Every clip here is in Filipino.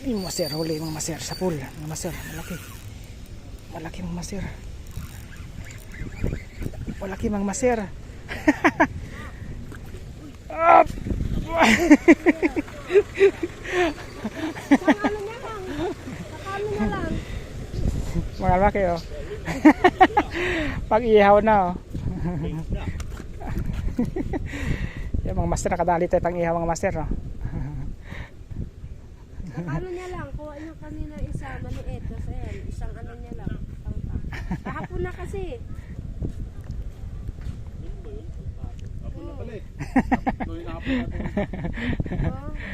Yung maser, huli mga maser sa pool. Mga maser, malaki. Malaki mga maser. Malaki mga maser. Up! Mga laki oh. Pag ihaw na oh. Yung mga master nakadali tayo pang ihaw mga master oh. Ano niya lang, kuha niyo kanina isa maliit kasi isang ano niya lang. Kahapon na kasi.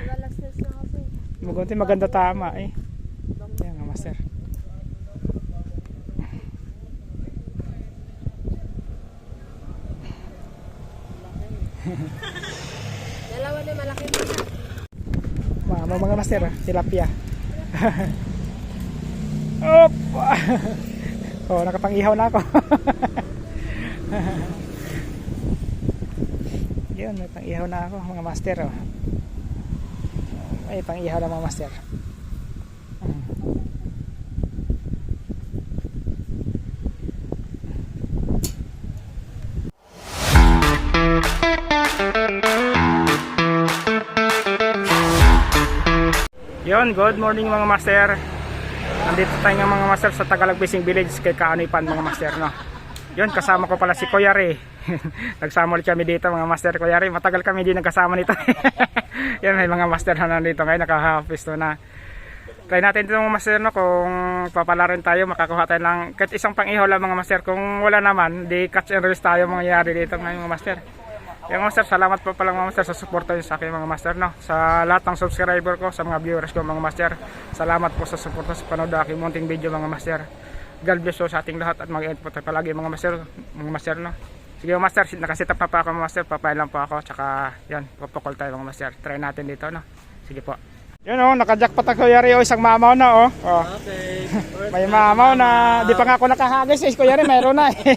Lalastas na kasi. Mugunti maganda tama eh. Yan mga master. Dalawa na malaki na. Mga master, tilapia. Op! Oh, nakapangihaw na ako. Yun, may pangihaw na ako mga master oh. Ay, pangihaw na mga master. Yun, good morning mga master. Nandito tayo ng mga master sa Tagalog Fishing Village kay Kaanipan mga master no. Yun, kasama ko pala si Kuya Ray. Nagsama ulit kami dito mga master. Kuya Ray, matagal kami din nagkasama nito. Yan, may mga master na nandito ngayon, nakahapisto na. Try natin ito mga master no, kung papalarin tayo, makakuha tayo lang kahit isang pang-ihaw lang mga master. Kung wala naman, di catch and release tayo mangyayari dito mga master. Yung mga master, salamat po pala mga master sa suporta nyo sa akin mga master no. Sa lahat ng subscriber ko, sa mga viewers ko mga master, salamat po sa suporta sa panood aking munting video mga master. God bless you sa ating lahat at mag-end po tayo palagi mga master no. Sige mga master, nakasit up na pa ako mga master, papain lang po ako, tsaka yan, popokol tayo mga master. Try natin dito no. Sige po. Yun oh, nakajackpot ako Kuya Ray, isang mamaw na oh. Okay. May mamaw na, di pa nga ako nakahagis eh, Kuya Ray, mayroon na eh.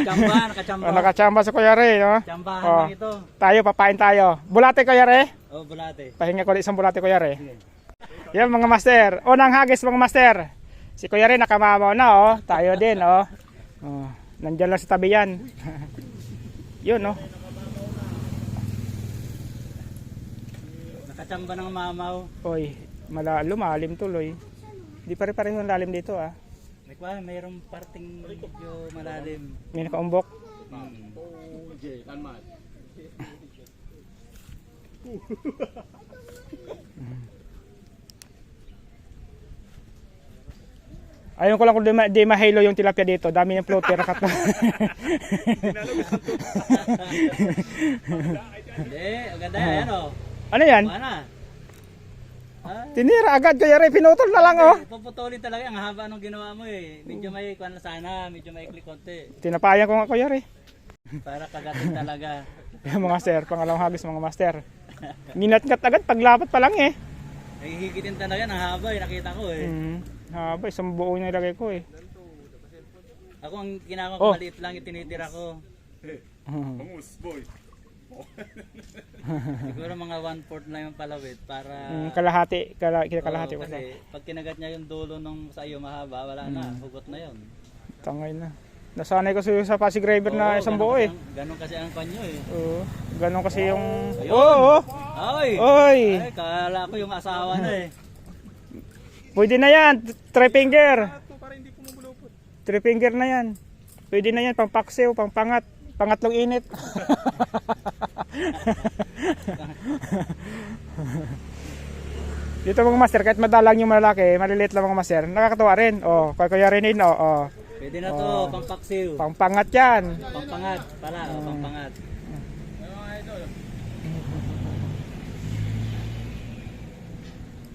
Nakachamba. Nakachamba sa Kuya Ray no. Chambahan Oh. lang ito. Tayo, papain tayo. Bulate Kuya Ray. Oh, bulate. Pahinga ko isang bulate Kuya Ray. Yan mga master. O nang hagis mga master. Si Kuya Ray nakamamaw na oh. Tayo din oh. Oh, nandiyan lang sa tabi yan. Yun oh. Nakachamba ng mamaw. Oy, lumalim tuloy. Di pare-pareho ang lalim dito ah. Mayroong parting medyo malalim. May nakaumbok. Ayun ko lang kung di mahilo yung tilapia dito. Dami yung floater. Hindi, maganda yan oh. Ano yan? Mana? Tinira agad Kuya Ray, pinutol na lang oh. Puputulin talaga ang haba nung ginawa mo eh. Medyo may kuwan sana, medyo may ikli konti. Tinapayan ko nga Kuya Ray. Para kagatin talaga. Yung mga master, pangalawang hagis mga master. Minat-ngat agad, paglapat pa lang eh. Nahihigitin talaga ng haba eh, nakita ko eh. Haba, isang buo na ilagay ko eh. Ako ang ginagawa ko Oh. maliit lang yung tinitira ko. Siguro mga 1/4 lang yung palawit para Kalahati ko kasi pag kinagat niya yung dulo ng sa iyo mahaba, wala na, hugot na yon. Tangay na. Nasanay ko sa Pasig River na isang buo eh. Ganon kasi ang panyo eh. Oo. Ganon kasi yung Ayun. Oo. Ay! Oy. Ay, kala ko yung asawa na eh. Pwede na yan, 3 finger. 3 finger na yan. Pwede na yan, pang paksiw, pang pangat. Pangatlong init. Dito mga master, kahit madalang yung malaki, maliliit lang mga master, nakakatawa rin. Oh, kaya rin yun, oh. Pwede na to, pampaksiw. Pang pangat yan. Pampangat pala, pampangat.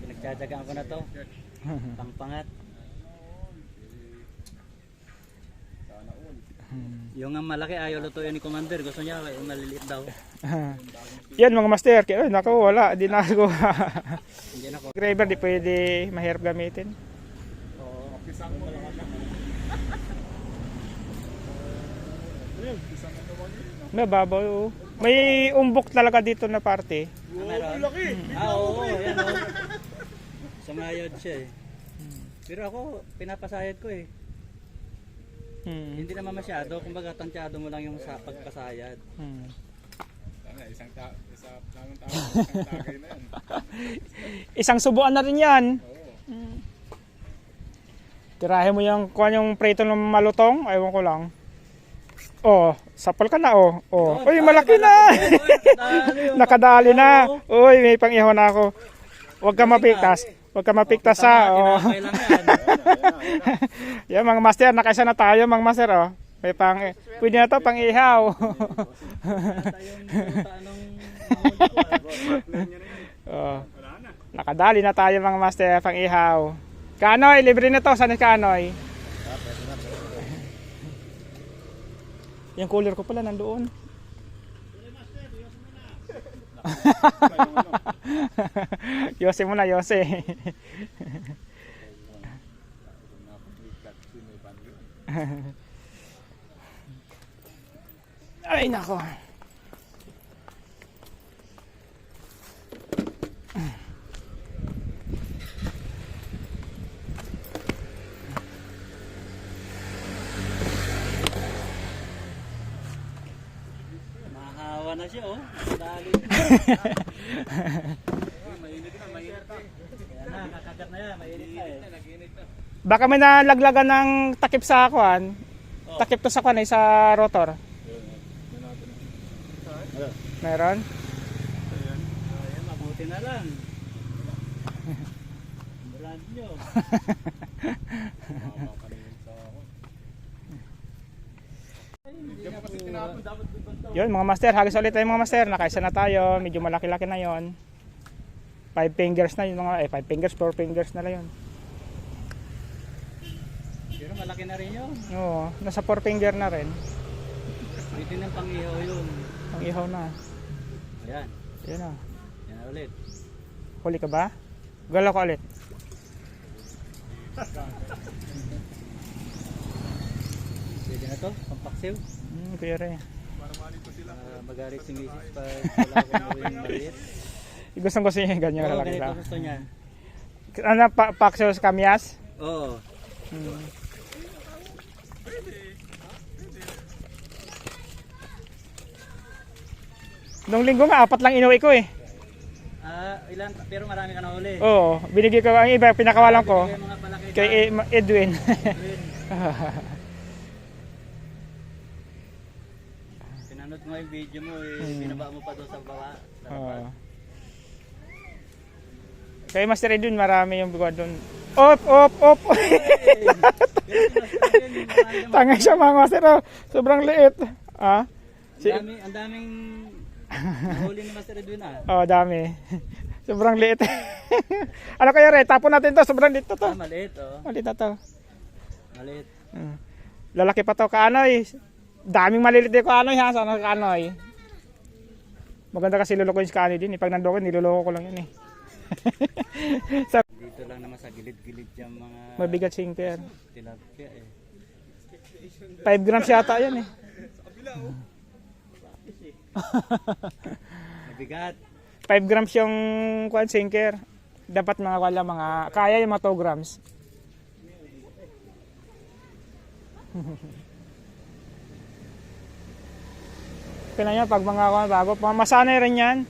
Pinagtsatsagaan ko na to. Pangpangat. Yung ang malaki ayaw lutuin ni Commander, gusto niya yung maliliit daw. Yan mga master, kaya naku, wala, di na ako. Hindi na ko. Graver, di pwede mahirap gamitin. Mababaw. May umbok talaga dito na parte. Meron? Oo, yan o. Sumayad siya eh. Pero ako, pinapasayad ko eh. Hindi naman masyado, kumbaga tansyado mo lang yung sa pagpasayad. Isang tagay na yan. Isang subuan na rin yan. Tirahin mo yung kuha yung prito ng malutong, aywan ko lang. Oh, sapal ka na oh. Oh, uy, malaki na. Nakadali na. Uy, may pang-ihaw na ako. Huwag ka mapiktas. Huwag ka mapiktas ha. Oh. Tinapay lang yan. Yan mga master, nakaisa na tayo mga master oh. May pang pwede na to pang-ihaw. Oh. Nakadali na tayo mga master, pang-ihaw. Kanoy, libre na to. Saan ka Kanoy? Yung cooler ko pala nandoon. Yose muna, Yose. Ay nako. Mahawa na siya oh. Dali. Mainit na. Kaya na, kakagat na yan. Mainit na eh. Baka may nalaglagan ng takip sa kuan. Takip to sa kuan sa rotor. Meron? Ayan, mabuti na lang. Brand nyo. Yun mga master, hagis ulit tayo mga master. Nakaisa na tayo, medyo malaki-laki na yon. 5 fingers na yun mga, 5 fingers, 4 fingers na lang yun. Pero malaki na rin yun. Oo, nasa 4 finger na rin. Pwede ng pang-ihaw yun. Ang ihaw na. Ayan. Yun na. Yan na ulit. Huli ka ba? Galaw ka ulit. Pwede na to, pampaksiw. Pwede. Magalit si Mrs. pag wala akong gawin maliit. Gustong gusto niya ganyan Oo, kalaki ganito lang. gusto niya. Ano, paksiw sa kamyas? Oo. Nung linggo nga, 4 lang inuwi ko eh. Ilan, pero marami ka na uli. Oo, binigay ko, ang iba, pinakawalan ko. Bigay mga palaki Kay Edwin. Pinanood mo yung video mo eh, binaba mo pa doon sa baba. Sa Oo. Kay Master Edwin, marami yung bigwa doon. Op! Tanga siya mga master, oh. Sobrang liit. Ah? Ang daming nahuli ni Master Edwin ah. Oh, dami. Sobrang liit. Ano kaya re? Tapon natin to. Sobrang liit to. Maliit oh. Maliit na to. Maliit. Lalaki pa to kaanoy. Daming maliliit din kaanoy ha. Sana kaanoy. Maganda kasi lulukoy si kaanoy din. Pag nandoon, niluloko ko lang yun eh. Dito lang naman sa gilid-gilid yung mga Mabigat sinker. tilapia eh. 5 grams yata yan eh. Mabigat. 5 grams yung kuan sinker. Dapat mga wala mga kaya yung mga 2 grams. Kaya pag mga kuan bago, masanay rin yan.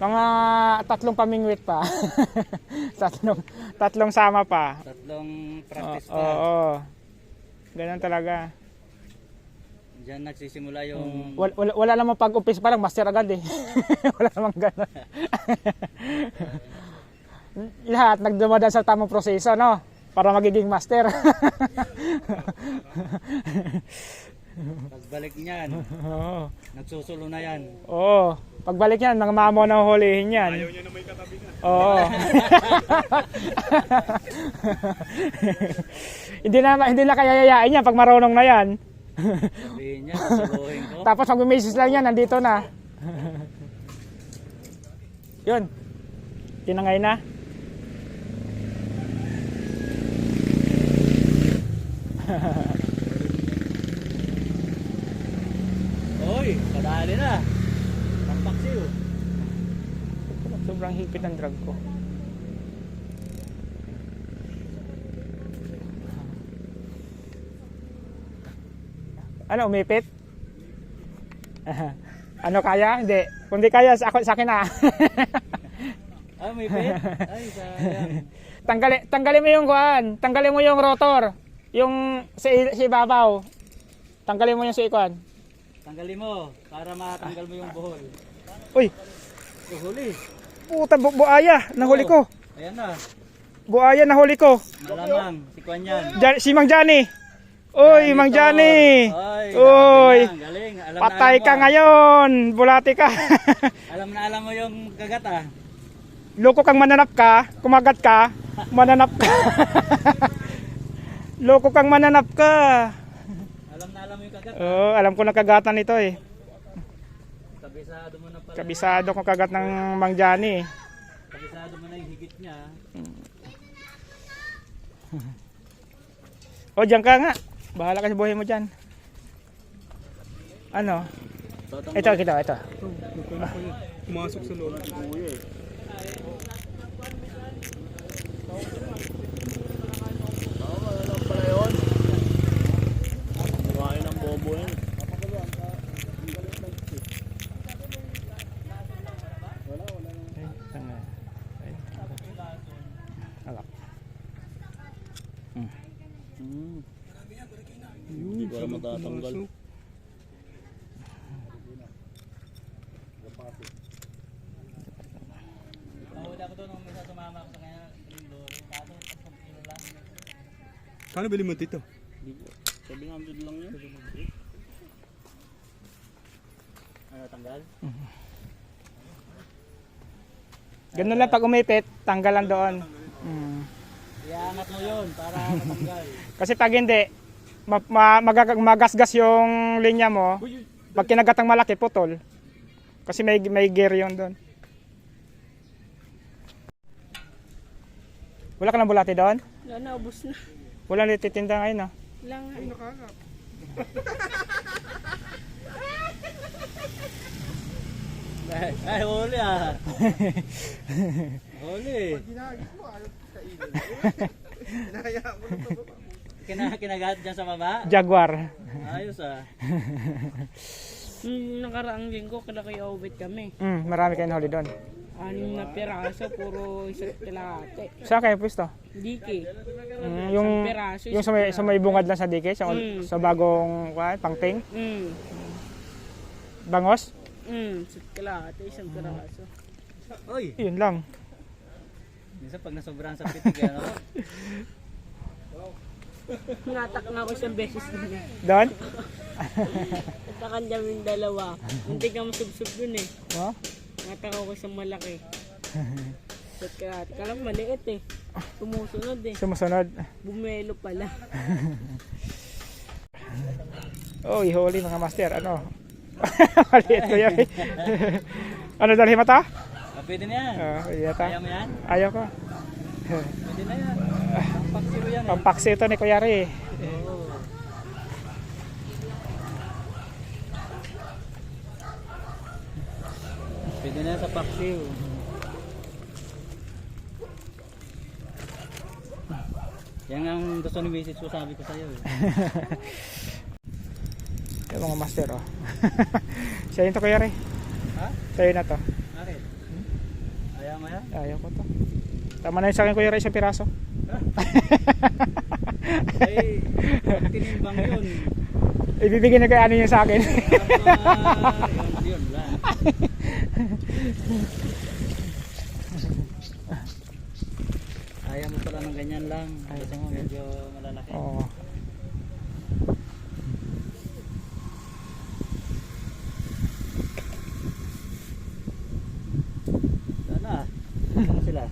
Mga 3 pamingwit pa. tatlong sama pa. Tatlong practice pa. Oo. Ganun talaga. Diyan nagsisimula yung Wala namang pag-umpis pa lang, master agad eh. Wala namang gano'n. Lahat nagdumadaan sa tamang proseso, no? Para magiging master. pagbalik niyan, Oo. nagsusulo na yan. Oo. Pagbalik yan, mga mamo na hulihin yan. Ayaw niya na may katabi na. Oo. hindi na kaya yayain yan pag marunong na yan. Sabihin niya, suluhin ko. Tapos pag may-message lang yan, nandito na. Yun. Tinangay na. Oy, kadali na. Pampaksiw. Sobrang higpit ng drug ko. Ano, umipit? Ano kaya? Hindi. Kung di kaya, sa akin na. Ah, may pet? Ay, sayang. Tanggalin mo yung kuan. Tanggalin mo yung rotor. Yung sa ibabaw. Tanggalin mo yung sa ikuan. Tanggalin mo para matanggal mo yung buhol. Uy, Huli. puta, buaya. Nahuli ko. Ayan na. Buaya, nahuli ko. Malamang. Si Kwan yan. Si Mang Johnny. Uy, Mang Johnny. Ay, Uy. galing. Alam Patay na, ka ngayon. Bulati ka. alam mo yung kagat ah. Loko kang mananap ka. Kumagat ka. Mananap ka. Loko kang mananap ka. Alam mo yung kagat. Oh, alam ko na kagatan ito eh. Kabisado mo na pala. Kabisado kong kagat ng Mang Johnny. Kabisado mo na yung higit niya. O, diyan ka nga. Bahala ka sa buhay mo dyan. Ano? Ito. Pumasok sa loob. Hindi ko alam matatanggal. Nahuli ako doon nung may sumama ako sa kanya. Kaso, 10 kilo lang. Kano bili mo dito? 700 lang yun. Ano, tanggal? Ganun lang pag umipit, tanggalan doon. Iangat mo yun para matanggal. Kasi pag hindi, magasgas yung linya mo. Pag kinagat ang malaki, putol. Kasi may gear yun doon. Wala ka ng bulati doon? Wala na, ubos na. Wala na titinda ngayon, no? Wala nga. Ay, huli ah. Huli. Kinagat dyan sa baba? Jaguar. Ayos ah. Nakaraang linggo, kada kayo ubit kami. Marami kayo nahuli doon. 6 na piraso, puro isa't kalahati. Saan kayo pwesto? Diki. Yung, piraso, yung sa may bungad lang sa dike, sa bagong pangting, bangos. Isa't kalahati, isang piraso. Uy! Yun lang. Minsan pag nasobrahan sa pitig, ano? Natak na ako isang beses na. Doon? Natakan kami dalawa. Hindi ka masubsob dun eh. Oh? Natak ako isang malaki. Isa't kalahati. Kalang maliit eh. Tumusunod eh. Sumusunod. Bumelo pala. Oh, ihuli mga master. Ano? Maliit ko yan. Ano dalhin mo ta? Ah, pwede na yan. Pwede na ta. Ayaw mo yan? Ayaw ko. Pwede na yan. Pampaksiw yan eh. Pampaksi ito ni Kuya Ray. Oo. Pwede na yan sa paksiw. Yan ang gusto ni message ko, sabi ko sa'yo eh. Yung mga master, oh. Siya yun to, Kuya Ray. Ha? Sa'yo na to. Bakit? Ayaw mo yan? Ayaw ko to. Tama na yun sa akin, Kuya Ray, isang piraso. Ay, pag tinimbang yun. Ibibigay na kay ano yun sa akin. Yun lang. Ayaw mo pala ng ganyan lang. Gusto mo medyo malalaki. Oo. Sana. Ano sila?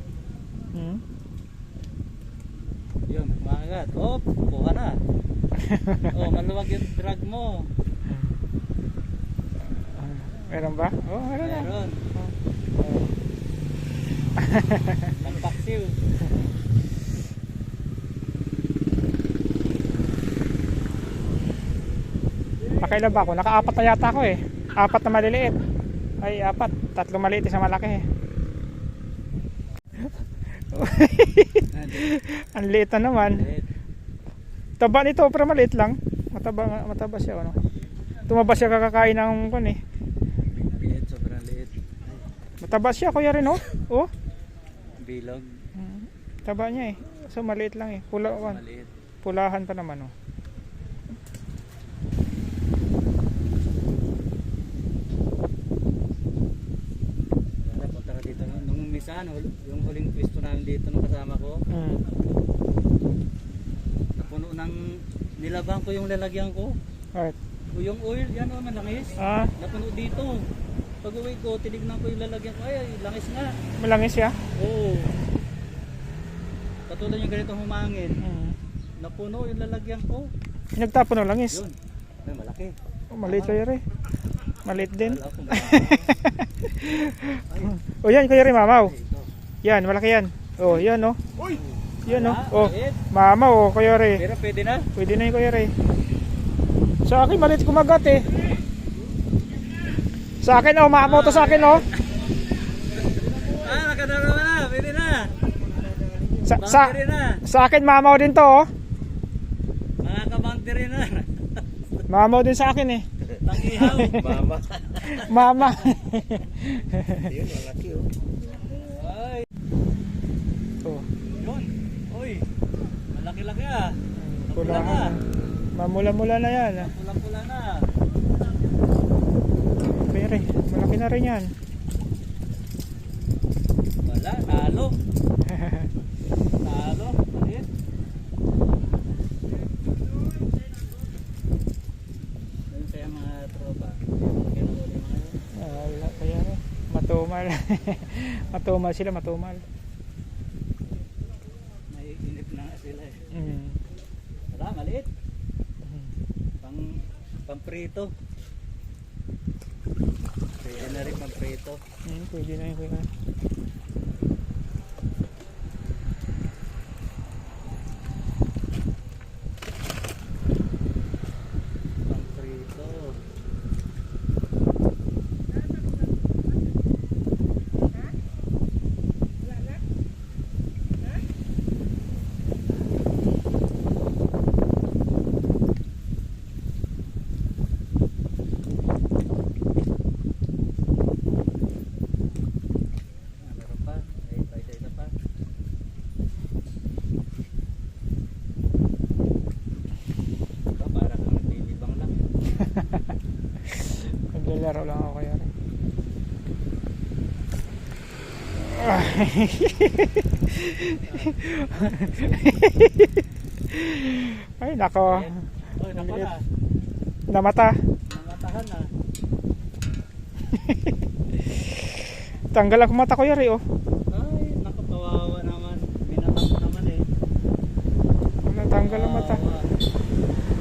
Yun, makagat. Oh, buka na. Oh, maluwag yung drag mo. Meron ba? Oo, meron na. Meron. Pampaksiw. Nakailan ba ako? Naka-4 na yata ako eh. 4 na maliliit. Ay, 4. 3 maliit, isang malaki eh. Ang liit na naman. Taba nito, pero maliit lang. Mataba siya, ano? Tumaba siya kakakain ng kan eh. Liit, sobrang liit. Mataba siya kuya rin oh. Oh. Bilog, Taba niya eh. So maliit lang eh. maliit. Pulahan pa naman oh. Kaya punta ka dito nung misa, yung huling pwesto namin dito nung kasama ko. Napuno ng nilabang ko yung lalagyan ko. Alright. O yung oil, yan o, malangis. Napuno dito. Pag uwi ko, tinignan ko yung lalagyan ko. Ay, langis nga. Malangis siya. Oo. Katulad yung ganito humangin. Napuno yung lalagyan ko. Nagtapo ng langis. Yun. Ay, malaki. Oh, maliit kuya rin. Maliit din. Wala akong Ay, O yan kuya rin mamaw. ito. Yan, malaki yan. Oh, yan oh. Yan oh. Wala, Oh, maliit. mamaw oh kuya rin. Pero pwede na. Pwede na yung kuya rin. Sa akin maliit kumagat eh. Sa akin oh, mamaw to sa akin oh. Nakadarawa na. Pwede na. Bangtiri na. Sa akin mamaw din to oh. Makakabangtiri na. Mamaw din sa akin eh. Tangihaw. Mama. Ayun, malaki oh. Ay. Oh, Yun. Uy. Malaki-laki ah. pula. Pula na. Mamula-mula na yan. Ah. Pula-pula na. Pero malaki na rin yan. Wala. Talo. Talo. Maliit. Yun kaya mga tropa. Kinahuli mga yun. Wala kaya rin. Matumal. Matumal sila, matumal. Naiinip na nga sila eh. Wala. Maliit. Pamprito. Kaya na rin pamprito. Pwede na yun kuya. Pamprito. Meron pa. Ay, isa pa. Para kang naglilibang lang. Naglalaro lang ako kaya rin. Ay nako. Oy, napala. Namata. Namatahan na. Tanggal ako mata kuya rin oh. Ay, naku, kawawa naman. Minatang naman eh. Natanggal ang mata. Kawawa.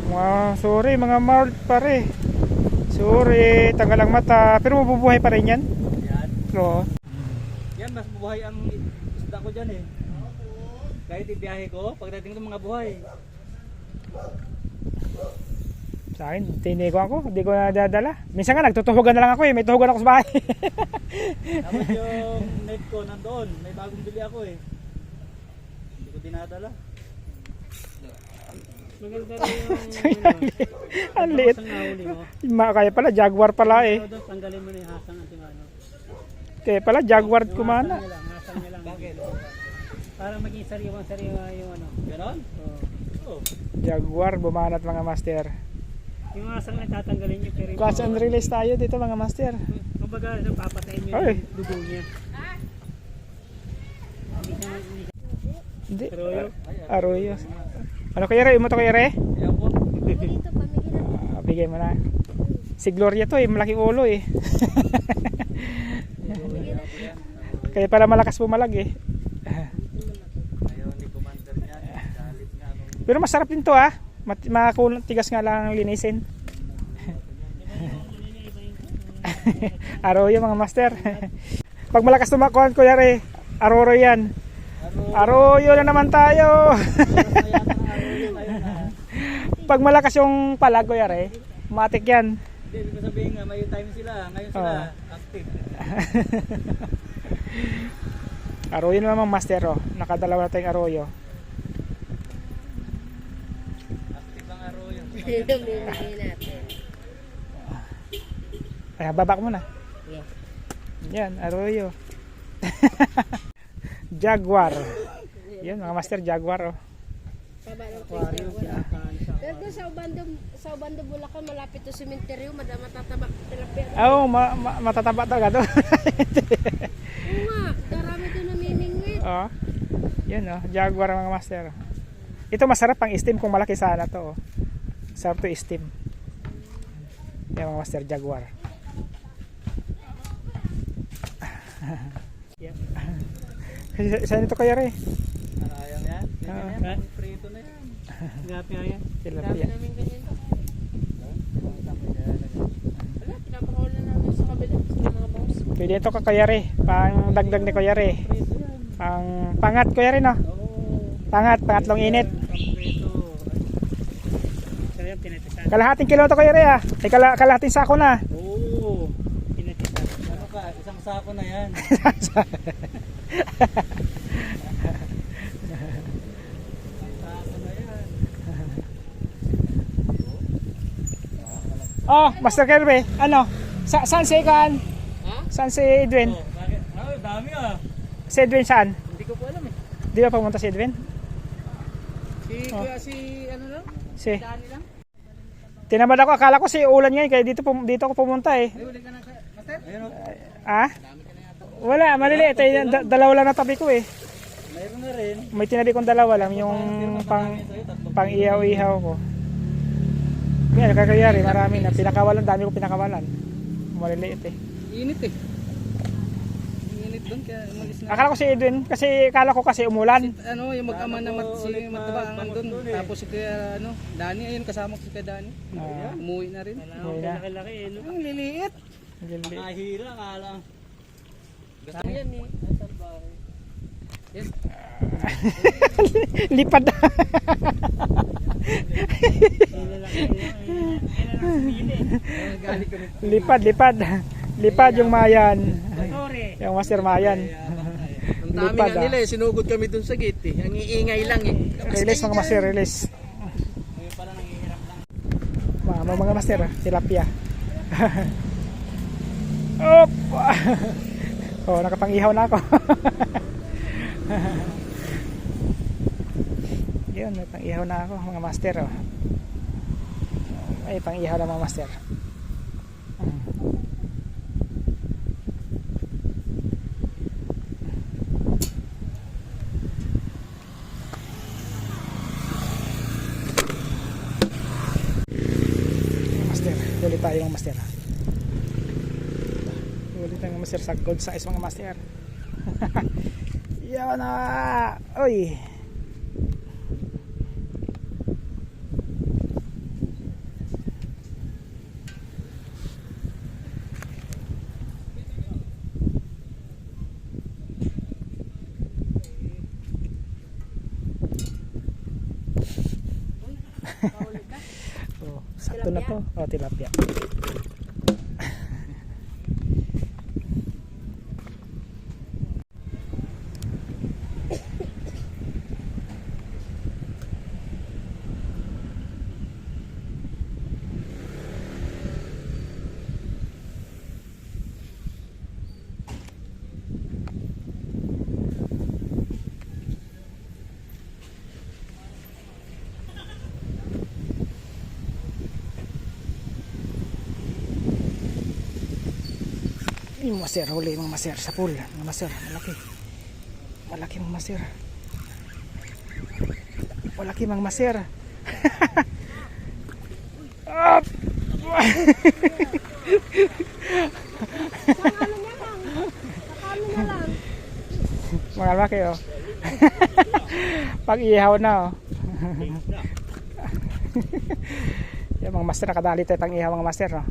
Wow, sorry mga marl pare. Sorry, tanggal ang mata. Pero mabubuhay pa rin yan. Yan. Oo. Yan, mas buhay ang isda ko dyan eh. Kahit ibiyahe ko, pagdating ng mga buhay. Sa akin, tiniko ako. Hindi ko na dadala. Minsan nga nagtutuhugan na lang ako eh. May tuhugan ako sa bahay. Tapos yung net ko nandoon, may bagong bili ako eh. Hindi ko dinadala. Maganda rin yung Ang liit. nahuli mo. Kaya pala, Jaguar pala eh. Doon, tanggalin mo na yung hasang at yung ano. Kaya pala, Jaguar kumana. Hasang niya lang. Bakit? Para maging sariwang-sariwa yung ano. Ganon? Oo. Oo. Jaguar, bumanat mga master. Yung hasang na tatanggalin niyo pero Catch and release tayo dito mga master. kumbaga papatayin niyo Ay. yung dugo niya. Hindi. Arroyo. Arroyo. Ano kaya Re? Imo to kaya Re? Ayan po. Dito, pamigil. Bigay mo na. Si Gloria to eh, malaking ulo eh. Kaya pala malakas bumalag eh. Ayaw ni Commander niyan. Galit nga nung Pero masarap din to ah. Makakulang, tigas nga lang ang linisin. Arroyo mga master. Pag malakas tumakuhan ko yari, aroro yan. Arroyo na naman tayo. Pag malakas yung palag ko yari, matik yan. Hindi, ibig ko sabihin nga, may time sila. Ngayon sila, active. Arroyo na naman master oh. Nakadalawa na tayong arroyo. Active ang araw yun. Bibigyan natin. Ay, baba ko muna. Yeah. Yan, Arroyo. Jaguar. Yan, mga master, Jaguar, oh. Baba ng Aquarium, freezer, wala. pinakaano sa Pero doon sa Ubando, Bulacan, malapit to sementeryo, matataba tilapia. Oo, matataba talaga to. Oo nga, darami doon namimingwit. Oh. Yan, oh, Jaguar, mga master. Ito masarap pang steam kung malaki sana to, oh. Sarap to steam. Yan, mga master, Jaguar. Yan. Saan ito kaya rin? Sayang yan. Ganyan yan. Prito na yan. Gapi yan. Dami Tilapia. namin ganyan to. Wala, pinapakawalan namin sa kabila, sa mga boss. Pwede ito kakayari. Pang dagdag ni Kuyari. Prito yan. Pang pangat Kuyari, no? Oo. Pangatlong init. Prito. So yan, pinatisan. Kalahating kilo to Kuyari, ah. Ay, kalahating sako na. Oo. Pinatisan. Ano ka? Isang sako na yan. Sako na yan. Oh, Master Kirby, ano? Saan si Ikan? Ha? Saan si Edwin? Oh, bakit? Ay, dami ah. Si Edwin saan? Hindi ko po alam eh. Di ba pumunta si Edwin? Oh. Si ano lang? Si. Dani lang? Tinamad ako, akala ko si Ulan ngayon, kaya dito ako pumunta eh. Ay, uli ka na kaya. Master? Ayun o. Ah? Wala, maliliit. Eh, dalawa lang na tabi ko eh. Mayroon na rin. May tinabi kong dalawa lang, yung pang ihaw-ihaw ko. Yan, kakayari, marami na. Pinakawalan, dami ko pinakawalan. Maliliit eh. Init eh. Init doon kaya umalis na. Akala ko si Edwin, kasi akala ko kasi umulan. Ano, yung mag-ama na mataba ang doon. Tapos si kaya ano, Dani, ayun kasama ko si kaya Dani. Ah. Umuwi na rin. Umuwi na. Laki-laki eh. No? Ang liliit. Maliliit. Nahira, kala. Gusto yan eh. Lipad. Lipad. Lipad yung mayan. Yung master mayan. Ang dami Lipad, nga nila eh, sinugod kami dun sa gate eh. Ang iingay lang eh. Release mga master, release. Mga master, tilapia. Op! Oh, nakapangihaw na ako. Yun, may pangihaw na ako mga master. Oh. Ay, pangihaw na mga master. Master, huli tayo mga master. Huli tayo mga master sa good size mga master. Yan na. Oy. Oh, sakto na to. Oh, tilapia. Yung maser, huli mga maser sa pool. Mga maser, malaki. Malaki mga maser. Malaki mga maser. Up! Ano niya lang. Nakano niya lang. Mga laki oh. Pag ihaw na oh. Yung mga master nakadali tayo pang ihaw mga master oh.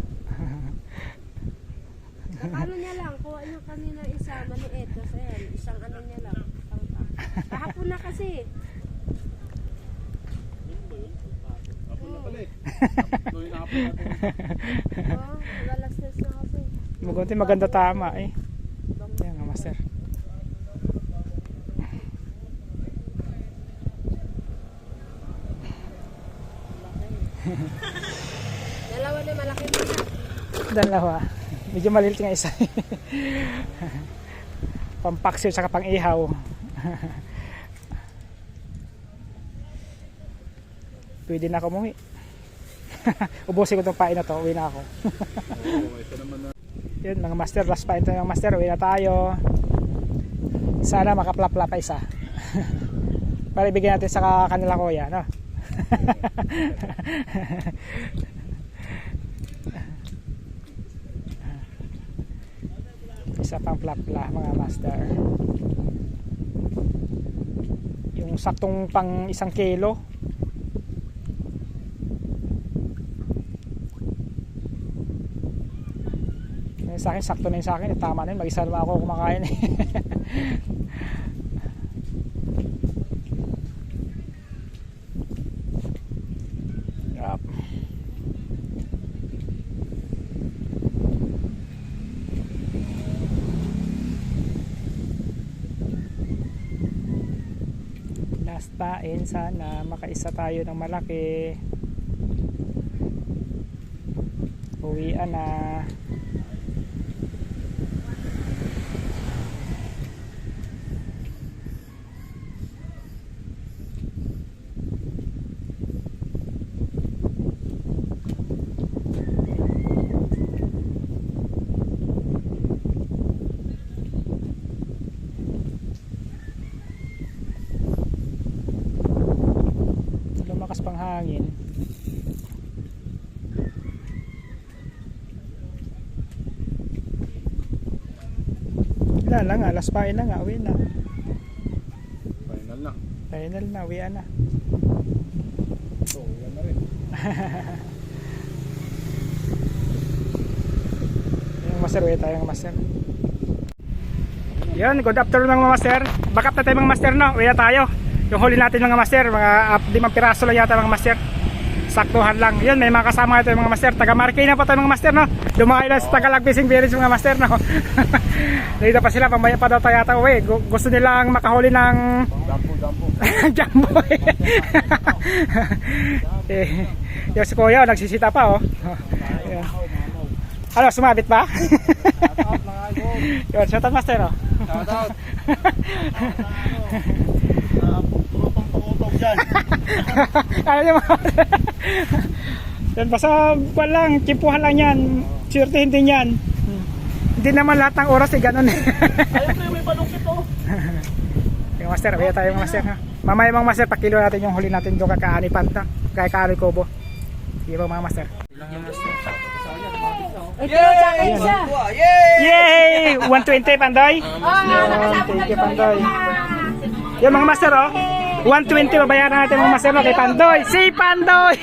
Nakano niya lang. Kuha niya kanina isa maliit. Tapos ayan, isang ano niya lang. Kahapon na kasi. Oo, relax na kasi. Magunti maganda tama eh. Yan mga master. Dalawa na malaki mo na. Dalawa. Medyo malilit nga isa. Pampaksiw saka pang ihaw. Pwede na ako umuwi. Ubusin ko itong pain na to, uwi na ako. Yun mga master, last pain to yung master, uwi na tayo. Sana makaplap-plap pa isa. Para ibigay natin sa kanila kuya, no? Isa pang plap-plap mga master. Yung saktong pang 1 kilo. Yung sa akin, sakto na yung sa akin. Tama na yun, mag-isa naman ako kumakain. Yup. Last pain, sana makaisa tayo ng malaki. Uwian na. Lumakas pang hangin. Wala na nga, last pain na nga, uwi na. Final na. Final na, uwian na. So, yan na rin. Yung master, uwi tayo ng master. Yun, good afternoon mga master. Back up na tayo mga master, no? Uwi na tayo. Yung huli natin mga master, mga 5 piraso lang yata mga master. Saktuhan lang. Yun, may mga kasama ito mga master. Taga Marikina pa tayo mga master, no? Dumayo lang sa Tagalog Fishing Village mga master, no? Dito pa sila, pamaya pa daw tayo yata uwi. Gusto nilang makahuli ng jumbo. Yung si Kuya, nagsisita pa, oh. Yun. Ano, sumabit ba? Yun, shout out master, oh. Shout out. Putong dyan. Ano yung mga yan, basta buwan lang, kimpuhan lang yan. Swerte hindi yan. Hindi naman lahat ng oras ganun. Ayun na may balungkit oh. Yung master, kaya tayo mga master ha. Mamaya mga master, pakilo natin yung huli natin doon kakaani panta, kaya kaani kobo. Sige po mga master. Ito sa akin siya. Yay! 120 Pandoy. Thank you Pandoy. Yung mga master oh, 120 babayaran natin mga master no, kay Pandoy. Si Pandoy!